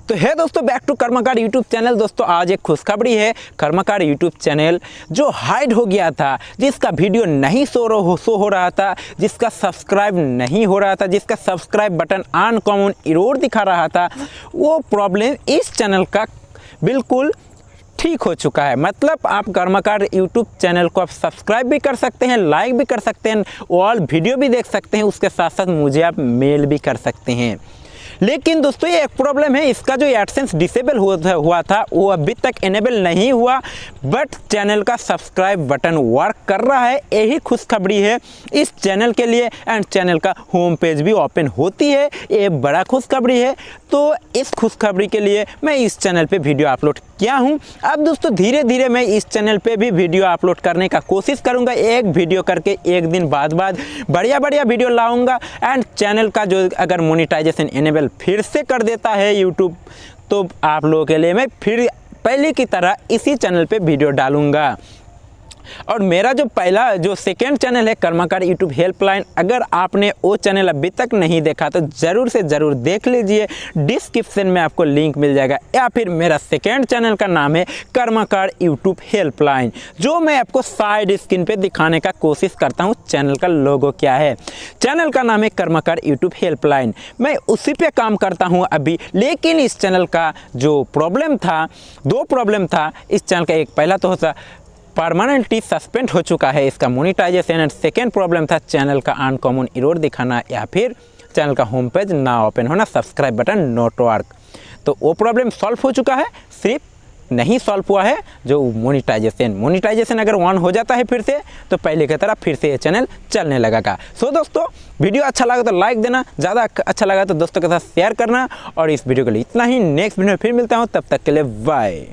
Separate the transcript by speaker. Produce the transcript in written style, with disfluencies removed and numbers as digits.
Speaker 1: तो है दोस्तों, बैक टू कर्मकार यूट्यूब चैनल। दोस्तों आज एक खुशखबरी है। कर्मकार यूट्यूब चैनल जो हाइड हो गया था, जिसका वीडियो नहीं शो हो रहा था, जिसका सब्सक्राइब नहीं हो रहा था, जिसका सब्सक्राइब बटन अनकॉमन एरर दिखा रहा था, वो प्रॉब्लम इस चैनल का बिल्कुल ठीक हो चुका है। मतलब आप कर्मकार यूट्यूब चैनल को आप सब्सक्राइब भी कर सकते हैं, लाइक भी कर सकते हैं, ऑल वीडियो भी देख सकते हैं, उसके साथ साथ मुझे आप मेल भी कर सकते हैं। लेकिन दोस्तों ये एक प्रॉब्लम है, इसका जो एडसेंस डिसेबल हुआ था वो अभी तक इनेबल नहीं हुआ, बट चैनल का सब्सक्राइब बटन वर्क कर रहा है। यही खुशखबरी है इस चैनल के लिए, एंड चैनल का होम पेज भी ओपन होती है। ये बड़ा खुशखबरी है। तो इस खुशखबरी के लिए मैं इस चैनल पे वीडियो अपलोड किया हूँ। अब दोस्तों धीरे धीरे मैं इस चैनल पे भी वीडियो अपलोड करने का कोशिश करूँगा। एक वीडियो करके एक दिन बाद बढ़िया वीडियो लाऊंगा। एंड चैनल का जो अगर मोनेटाइजेशन इनेबल फिर से कर देता है यूट्यूब, तो आप लोगों के लिए मैं फिर पहले की तरह इसी चैनल पे वीडियो डालूंगा। और मेरा जो सेकेंड चैनल है कर्मकार यूट्यूब हेल्पलाइन, अगर आपने वो चैनल अभी तक नहीं देखा तो ज़रूर से ज़रूर देख लीजिए। डिस्क्रिप्शन में आपको लिंक मिल जाएगा। या फिर मेरा सेकेंड चैनल का नाम है कर्मकार यूट्यूब हेल्पलाइन, जो मैं आपको साइड स्क्रीन पे दिखाने का कोशिश करता हूँ। चैनल का लोगो क्या है, चैनल का नाम है कर्मकार यूट्यूब हेल्पलाइन। मैं उसी पे काम करता हूँ अभी। लेकिन इस चैनल का जो प्रॉब्लम था, दो प्रॉब्लम था इस चैनल का। एक पहला तो होता परमानेंटली सस्पेंड हो चुका है इसका मोनेटाइजेशन, एंड सेकेंड प्रॉब्लम था चैनल का अनकॉमन एरर दिखाना, या फिर चैनल का होम पेज ना ओपन होना, सब्सक्राइब बटन नॉट वर्क। तो वो प्रॉब्लम सॉल्व हो चुका है, सिर्फ नहीं सॉल्व हुआ है जो मोनेटाइजेशन अगर ऑन हो जाता है फिर से, तो पहले की तरह फिर से ये चैनल चलने लगेगा। सो दोस्तों वीडियो अच्छा लगा तो लाइक देना, ज़्यादा अच्छा लगा तो दोस्तों के साथ शेयर करना। और इस वीडियो के लिए इतना ही। नेक्स्ट वीडियो में फिर मिलता हूँ, तब तक के लिए बाय।